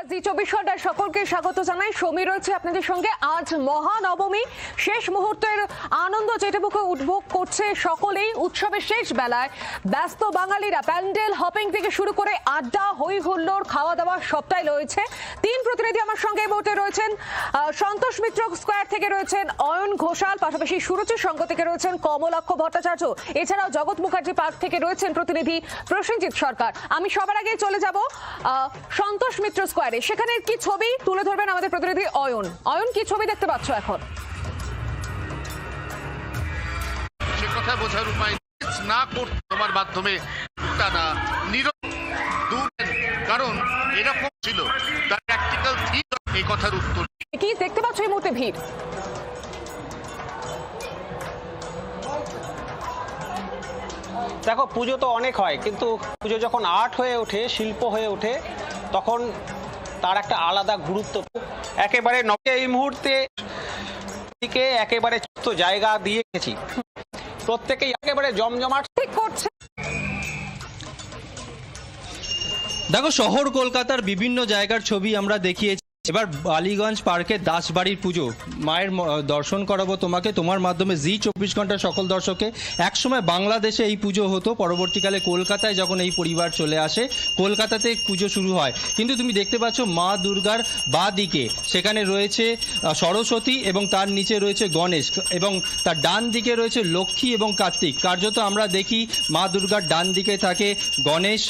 জি 24 ঘন্টার সকলকে স্বাগত জানাই। সমী রয়েছে আপনাদের সঙ্গে। আজ মহানবমী, শেষ মুহূর্তের আনন্দ যেটুকু উপভোগ করছে সকলেই। উৎসবের শেষ বেলায় ব্যস্ত বাঙালিরা প্যান্ডেল হপিং থেকে শুরু করে আড্ডা, হই হুল্লোড়, খাওয়া দাওয়া সবটাই রয়েছে। তিন প্রতিনিধি আমার সঙ্গে এই মুহূর্তে রয়েছেন। সন্তোষ মিত্র স্কোয়ার থেকে রয়েছেন অয়ন ঘোষাল, পাশাপাশি সুরুচির সংঘ থেকে রয়েছেন কমলাক্ষ ভট্টাচার্য, এছাড়াও জগৎ মুখার্জি পার্ক থেকে রয়েছেন প্রতিনিধি প্রসেনজিৎ সরকার। আমি সবার আগে চলে যাব সন্তোষ মিত্র স্কোয়ারে। সেখানে কি ছবি তুলে ধরবেন আমাদের প্রতিনিধি অয়ন? অয়ন, কি ছবি দেখতে পাচ্ছ এখন? সে কথা বোঝার উপায় না করতে তোমার মাধ্যমে টানা কারণ এরকম ছিল তার প্র্যাকটিক্যাল থিম এই কথার উত্তর। কি দেখতে পাচ্ছ এই মুহূর্তে? ভিড় দেখো, পুজো তো অনেক হয়, কিন্তু পুজো যখন আর্ট হয়ে ওঠে, শিল্প হয়ে ওঠে, তখন তার একটা আলাদা গুরুত্ব। একেবারে এই মুহূর্তে একেবারে জায়গা দিয়ে গেছি, প্রত্যেকেই একেবারে জমজমাট ঠিক করছে। দেখো, শহর কলকাতার বিভিন্ন জায়গার ছবি আমরা দেখিয়েছি। এবার বালিগঞ্জ পার্কে দাসবাড়ির পুজো, মায়ের দর্শন করাবো তোমাকে, তোমার মাধ্যমে জি 24 ঘন্টা সকল দর্শকে। একসময় বাংলাদেশে এই পুজো হতো, পরবর্তীকালে কলকাতায় যখন এই পরিবার চলে আসে, কলকাতাতে পুজো শুরু হয়। কিন্তু তুমি দেখতে পাচ্ছ মা দুর্গার বাঁ দিকে সেখানে রয়েছে সরস্বতী এবং তার নিচে রয়েছে গণেশ, এবং তার ডান দিকে রয়েছে লক্ষ্মী এবং কার্তিক। কার্যত আমরা দেখি মা দুর্গার ডান দিকে থাকে গণেশ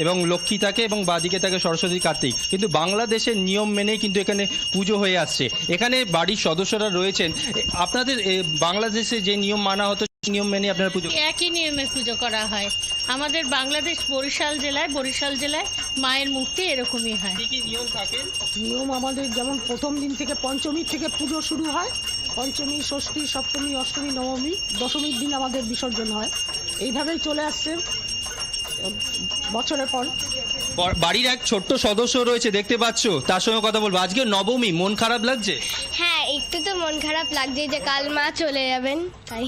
এবং লক্ষ্মী থাকে, এবং বাঁ দিকে থাকে সরস্বতী, কার্তিক। কিন্তু বাংলাদেশের নিয়ম মেনেই কিন্তু এখানে পুজো হয়ে আসছে। এখানে বাড়ির সদস্যরা রয়েছেন। আপনাদের বাংলাদেশে যে নিয়ম মানা হতো নিয়ম মেনে আপনারা পুজো? একই নিয়মে পুজো করা হয়। আমাদের বাংলাদেশ বরিশাল জেলায় মায়ের মূর্তি এরকমই হয়। কি কি নিয়ম থাকে? নিয়ম আমাদের যেমন প্রথম দিন থেকে পঞ্চমী থেকে পুজো শুরু হয়। পঞ্চমী, ষষ্ঠী, সপ্তমী, অষ্টমী, নবমী, দশমীর দিন আমাদের বিসর্জন হয়। এইভাবেই চলে আসছে বছরের পর। বাড়ির এক ছোট্ট সদস্য রয়েছে দেখতে পাচ্ছ, তার সঙ্গে কথা বলবো। আজকে নবমী, মন খারাপ লাগছে? হ্যাঁ, একটু তো মন খারাপ লাগছে যে কাল মা চলে যাবেন, তাই।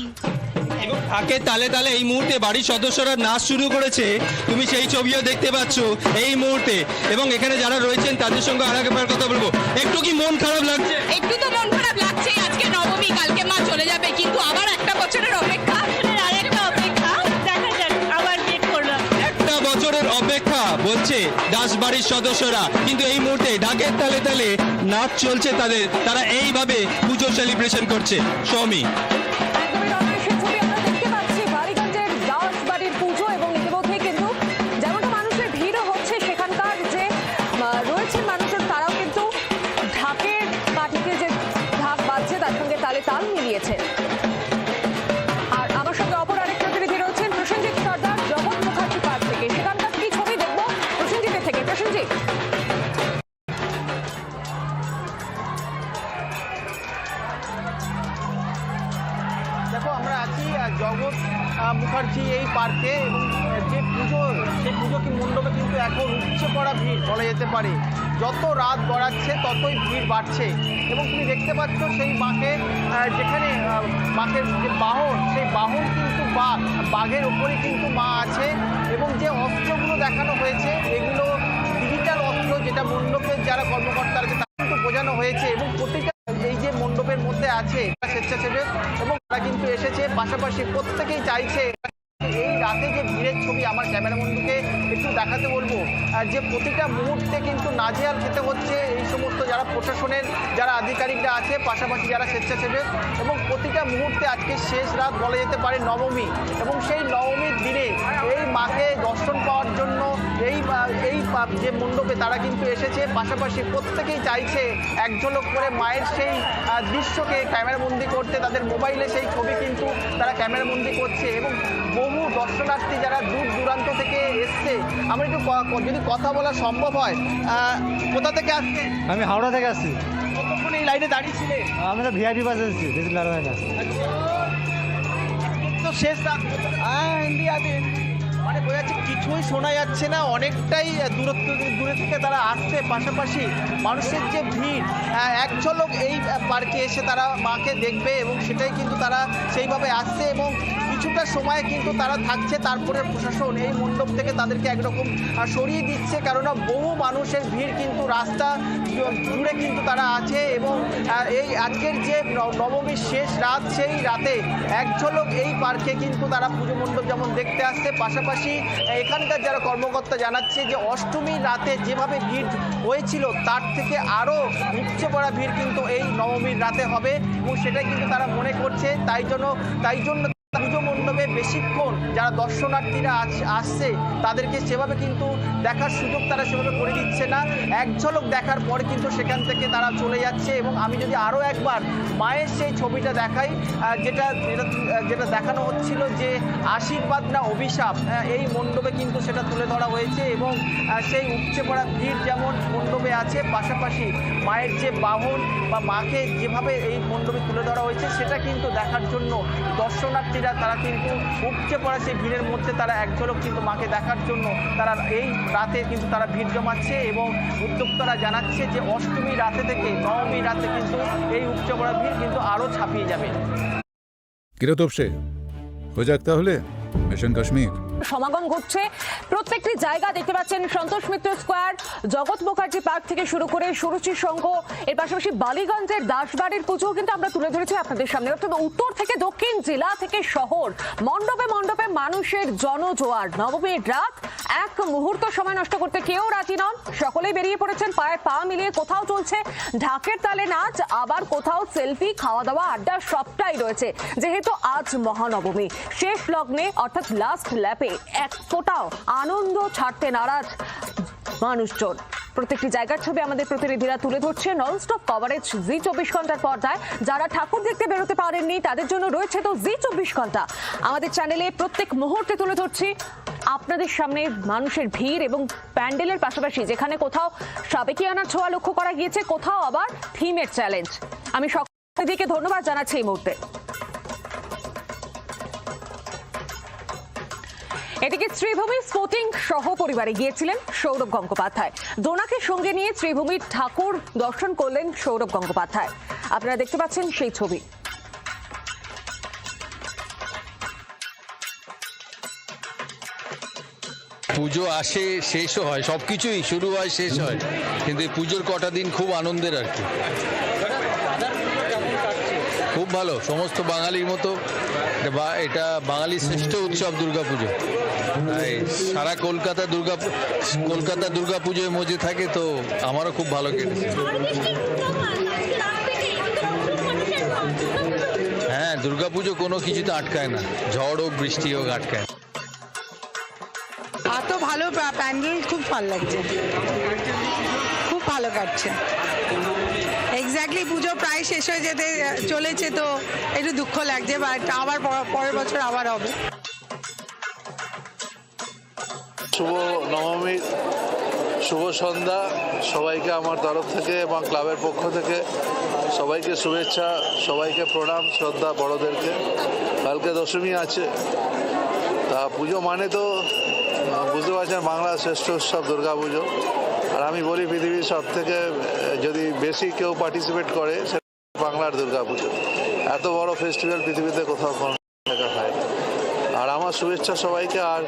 এবং থাকে তালে তালে এই মুহূর্তে বাড়ির সদস্যরা নাচ শুরু করেছে, তুমি সেই ছবিও দেখতে পাচ্ছ এই মুহূর্তে। এবং এখানে যারা রয়েছেন তাদের সঙ্গে আরেকবার কথা বলবো। একটু কি মন খারাপ লাগছে? একটু তো মন খারাপ লাগছে। আজকে নবমী, কালকে মা চলে যাবে, কিন্তু আবার একটা বছরের অপেক্ষা, আরেকটা অপেক্ষা, দেখা যাক আবার ওয়েট করলাম। একটা বছরের অপেক্ষা বলছে দাসবাড়ির সদস্যরা, কিন্তু এই মুহূর্তে ঢাকের তালে তালে নাচ চলছে তাদের। তারা এইভাবে পুজো সেলিব্রেশন করছে। সৌমি, তাল মিলিয়েছে। আর আমার সঙ্গে অপর আরেক প্রতিনিধি রয়েছেন প্রসেনজিৎ সরকার, জগৎ মুখার্জি পার্ক থেকে। সেখানকার কি ছবি দেখবো প্রসেনজিতের থেকে? প্রসেনজিৎ, দেখো, আমরা আছি জগৎ মুখার্জি এই পার্কে, এবং যে পুজো, সেই পুজো কি মণ্ডপে কিন্তু এখন উপচে পড়া ভিড় বলা যেতে পারে। যত রাত গড়াচ্ছে ততই ভিড় বাড়ছে। এবং তুমি দেখতে পাচ্ছ সেই মাকে, যেখানে মাকে যে বাহন, সেই বাহন কিন্তু বাঘের ওপরে কিন্তু মা আছে। এবং যে অস্ত্রগুলো দেখানো হয়েছে এগুলো ডিজিটাল অস্ত্র, যেটা মণ্ডপের যারা কর্মকর্তারা আছে তারা কিন্তু বোঝানো হয়েছে। এবং প্রতিটা এই যে মণ্ডপের মধ্যে আছে স্বেচ্ছাসেবী, এবং তারা কিন্তু এসেছে। পাশাপাশি প্রত্যেকেই চাইছে এই রাতে যে ভিড়ের ছবি আমার ক্যামেরাবন্ধুকে একটু দেখাতে বলবো, যে প্রতিটা মুহূর্তে কিন্তু নাজেহাল খেতে হচ্ছে এই সমস্ত যারা প্রশাসনের যারা আধিকারিকরা আছে, পাশাপাশি যারা স্বেচ্ছাসেবী। এবং প্রতিটা মুহূর্তে আজকে শেষ রাত বলা যেতে পারে নবমী, এবং সেই নবমীর দিনে এই মাকে দর্শন পাওয়ার জন্য এই যে মণ্ডপে তারা কিন্তু এসেছে। পাশাপাশি প্রত্যেকেই চাইছে এক ঝলক করে মায়ের সেই দৃশ্যকে ক্যামেরাবন্দি করতে। তাদের মোবাইলে সেই ছবি কিন্তু তারা ক্যামেরাবন্দি করছে। এবং বহু দর্শনার্থী যারা দূর দূরান্ত থেকে এসছে, আমরা একটু যদি কথা বলা সম্ভব হয়, কোথা থেকে আসছে? আমি হাওড়া থেকে আসছি। কতক্ষণ এই লাইনে দাঁড়িয়েছিলে? আমি তো ভিআইপি বাসে এসেছি, বেশি লড়াই না। তো শেষ রাত, ইন্ডিয়াতে মানে বোঝা যাচ্ছে কিছুই শোনা যাচ্ছে না, অনেকটাই দূরে থেকে তারা আসছে। পাশাপাশি মানুষের যে ভিড়, এক ঝলক এই পার্কে এসে তারা মাকে দেখবে এবং সেটাই কিন্তু তারা সেইভাবে আসছে এবং কিছুটা সময় কিন্তু তারা থাকছে। তারপরে প্রশাসন এই মণ্ডপ থেকে তাদেরকে একরকম সরিয়ে দিচ্ছে, কেননা বহু মানুষের ভিড় কিন্তু রাস্তা জুড়ে কিন্তু তারা আছে এবং এই আজকের যে নবমীর শেষ রাত, সেই রাতে এক ঝলক এই পার্কে কিন্তু তারা পুজো মণ্ডপ যেমন দেখতে আসছে। পাশাপাশি এখানকার যারা কর্মকর্তা জানাচ্ছে যে অষ্টমীর রাতে যেভাবে ভিড় হয়েছিল তার থেকে আরও উপচে পড়া ভিড় কিন্তু এই নবমীর রাতে হবে এবং সেটাই কিন্তু তারা মনে করছে। তাই জন্য পুজো মণ্ডপে বেশিক্ষণ যারা দর্শনার্থীরা আসছে তাদেরকে সেভাবে কিন্তু দেখার সুযোগ তারা সেভাবে করে দিচ্ছে না। এক ঝলক দেখার পর কিন্তু সেখান থেকে তারা চলে যাচ্ছে। এবং আমি যদি আরও একবার মায়ের সেই ছবিটা দেখাই, যেটা দেখানো হচ্ছিল যে আশীর্বাদ না অভিশাপ, এই মণ্ডপে কিন্তু সেটা তুলে ধরা হয়েছে এবং সেই উপচে পড়া ভিড় যেমন মণ্ডপে আছে, পাশাপাশি মায়ের যে বাহন বা মাকে যেভাবে এই মণ্ডপে তুলে ধরা হয়েছে সেটা কিন্তু দেখার জন্য দর্শনার্থীরা তারা কিন্তু উপচে পড়া সেই ভিড়ের মধ্যে তারা এক ঝলক কিন্তু মাকে দেখার জন্য তারা এই রাতে কিন্তু তারা ভিড় জমাচ্ছে এবং উদ্যোক্তারা জানাচ্ছে যে অষ্টমী রাতে থেকে নবমী রাতে কিন্তু এই উপচে পড়া ভিড় কিন্তু আরও ছাপিয়ে যাবে। কিরতপসে হয়ে যাক তাহলে মিশন কাশ্মীর। সমাগম ঘটছে প্রত্যেকটি জায়গা দেখতে পাচ্ছেন, সন্তোষ মিত্র স্কোয়ার, জগৎ মুখার্জি পার্ক থেকে শুরু করে সুরুচি সংঘ, এর পাশাপাশি বালিগঞ্জের দাসবাড়ির পুজো কিন্তু আমরা তুলে ধরেছি আপনাদের সামনে। অর্থাৎ উত্তর থেকে দক্ষিণ, জেলা থেকে শহর, মণ্ডপে মণ্ডপে মানুষের জনজোয়ার। নবমীর রাত, এক মুহূর্ত সময় নষ্ট করতে কেউ রাজি নন, সকলেই বেরিয়ে পড়েছেন পায়ে পা মিলিয়ে। কোথাও চলছে ঢাকের তালে নাচ, আবার কোথাও সেলফি, খাওয়া দাওয়া, আড্ডা সবটাই রয়েছে। যেহেতু আজ মহানবমী, শেষ লগ্নে অর্থাৎ লাস্ট ল্যাপে এক ফোঁটাও আনন্দ ছাড়তে নারাজ মানুষজন। প্রত্যেকটি জায়গার ছবি আমাদের প্রতিনিধিরা তুলে ধরছে ননস্টপ কভারেজ জি24 ঘন্টার পর্দায়। যারা ঠাকুর দেখতে বেরোতে পারেননি তাদের জন্য রয়েছে তো জি24 ঘন্টা। আমাদের চ্যানেলে প্রত্যেক মুহূর্তে তুলে ধরছি আপনাদের সামনে মানুষের ভিড় এবং প্যান্ডেলের পাশাপাশি যেখানে কোথাও সাবেকিয়ানার ছোঁয়া লক্ষ্য করা গিয়েছে, কোথাও আবার থিমের চ্যালেঞ্জ। আমি সকলকে ধন্যবাদ জানাচ্ছি এই মুহূর্তে। এদিকে শ্রীভূমি স্পোর্টিং সহ পরিবারে গিয়েছিলেন সৌরভ গঙ্গোপাধ্যায়। দোনাকে সঙ্গে নিয়ে শ্রীভূমির ঠাকুর দর্শন করলেন সৌরভ গঙ্গোপাধ্যায়। আপনারা দেখতে পাচ্ছেন সেই ছবি। পুজো আসে, শেষও হয়, সবকিছুই শুরু হয় শেষ হয়, কিন্তু এই পুজোর কটা দিন খুব আনন্দের আর কি। খুব ভালো, সমস্ত বাঙালির মতো এটা বাঙালির শ্রেষ্ঠ উৎসব দুর্গাপুজো। সারা কলকাতা দুর্গাপুজোয় মজে থাকে, তো আমারও খুব ভালো কেটেছে। হ্যাঁ, দুর্গাপুজো কোনো কিছুতে আটকায় না, ঝড় হোক বৃষ্টি হোক আটকায় না। এত ভালো প্যান্ডেল, খুব ভালো লাগছে, খুব ভালো কাটছে। এক্স্যাক্টলি পুজো প্রায় শেষ হয়ে যেতে চলেছে, তো একটু দুঃখ লাগছে, বাট আবার পরের বছর আবার হবে। শুভ নবমীর শুভ সন্ধ্যা সবাইকে আমার তরফ থেকে এবং ক্লাবের পক্ষ থেকে সবাইকে শুভেচ্ছা, সবাইকে প্রণাম, শ্রদ্ধা বড়দেরকে। কালকে দশমী আছে, তা পুজো মানে তো বুঝতে পারছেন বাংলার শ্রেষ্ঠ উৎসব দুর্গাপুজো। আর আমি বলি পৃথিবীর সব থেকে যদি বেশি কেউ পার্টিসিপেট করে সেটা বাংলার দুর্গাপুজো। এত বড় ফেস্টিভ্যাল পৃথিবীতে কোথাও দেখা হয়। আর আমার শুভেচ্ছা সবাইকে। আর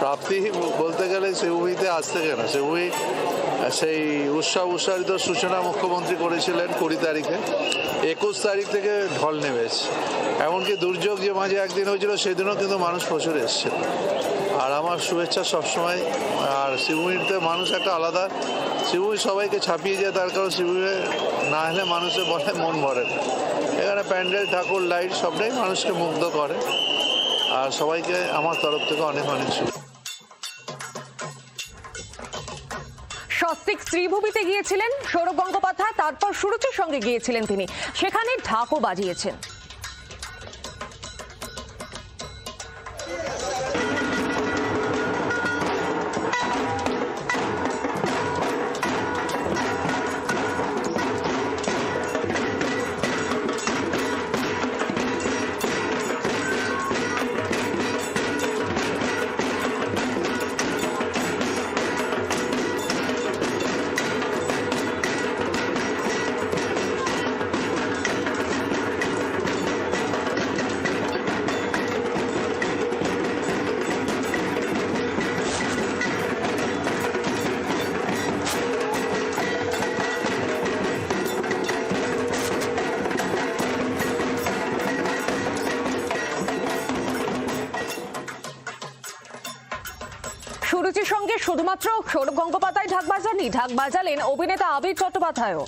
প্রাপ্তি বলতে গেলে শ্রীভূমিতে আজ থেকে না, শ্রীভূমি সেই উৎসাহিত সূচনা মুখ্যমন্ত্রী করেছিলেন 20 তারিখে, 21 তারিখ থেকে ঢল নেমেছে। এমনকি দুর্যোগ যে মাঝে একদিন হয়েছিল সেদিনও কিন্তু মানুষ প্রচুর এসছে। আর আমার শুভেচ্ছা সবসময়। আর শ্রীভূমিতে মানুষ একটা আলাদা, শ্রীভূমি সবাইকে ছাপিয়ে যায়, তার কারণ শ্রীভূমি না হলে মানুষের বলে মন ভরে না। এখানে প্যান্ডেল, ঠাকুর, লাইট সবটাই মানুষকে মুগ্ধ করে। আর সবাইকে আমার তরফ থেকে অনেক অনেক শুভেচ্ছা। স্বস্তিক শ্রীভূমিতে গিয়েছিলেন সৌরভ গঙ্গোপাধ্যায়, তারপর সুরুচির সঙ্গে গিয়েছিলেন তিনি, সেখানে ঢাকও বাজিয়েছেন। শুধুমাত্র সৌরভ গঙ্গোপাধ্যায় ঢাক বাজাননি, ঢাক বাজালেন অভিনেতা আবির চট্টোপাধ্যায়ও।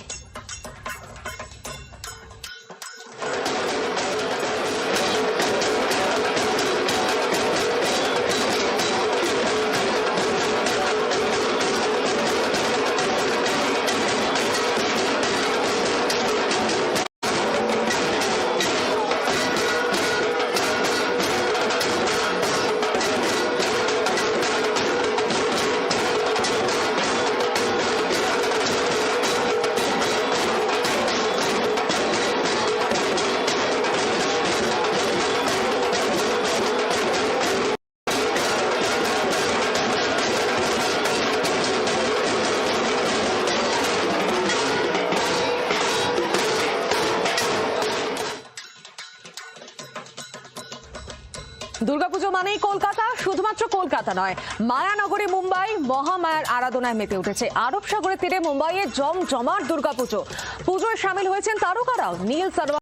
দুর্গাপুজো মানেই কলকাতা, শুধুমাত্র কলকাতা নয়, মায়ানগরী মুম্বাই মহামায়ার আরাধনায় মেতে উঠেছে। আরব সাগরের তীরে মুম্বাইয়ে জমজমাট দুর্গাপুজো। পুজোয় সামিল হয়েছেন তারকারাও। নীল সালওয়ার